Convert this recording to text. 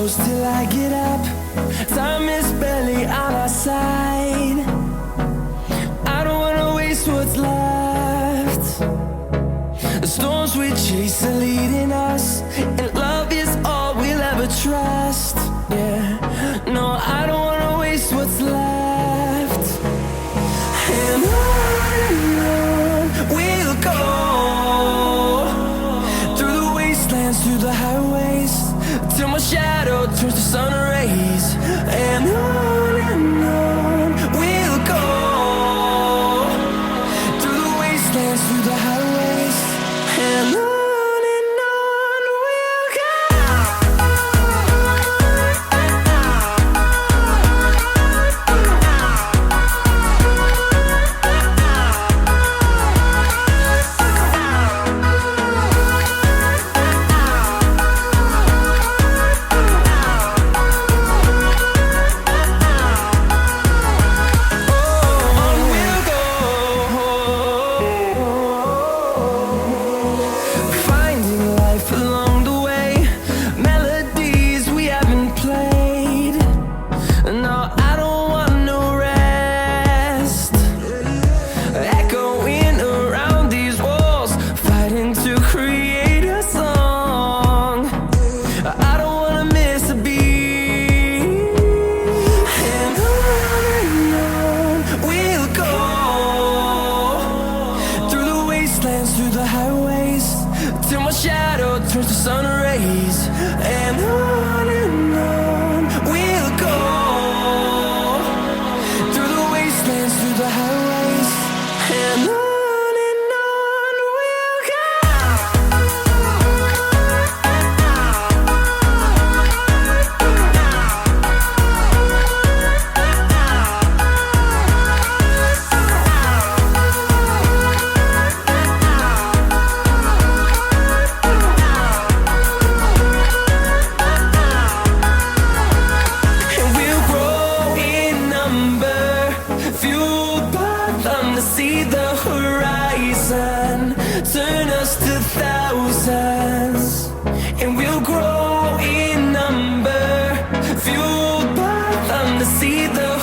close till I get up. Time is barely on our side. I don't wanna waste what's left. The storms we chase are leading us, and love is all we'll ever trust. Yeah, no, I don't wanna waste what's left. And on we'll go, through the wastelands, through the highways, till my shadow turns to sun rays. And on we'll go, through the wastelands, through the highways, and on we'll go. Finding life along the way, melodies we haven't played. No, I don't want no rest. Echoing around these walls, fighting to create a song. I don't wanna miss a beat. And on we'll go, through the wastelands, through the highways, till my shadow turns to sun rays. And on we'll go, through the wastelands, through the highways, and on we'll go. And we'll grow in number, fueled by them to see the horizon, turn us to thousands. And we'll grow in number, fueled by them to see the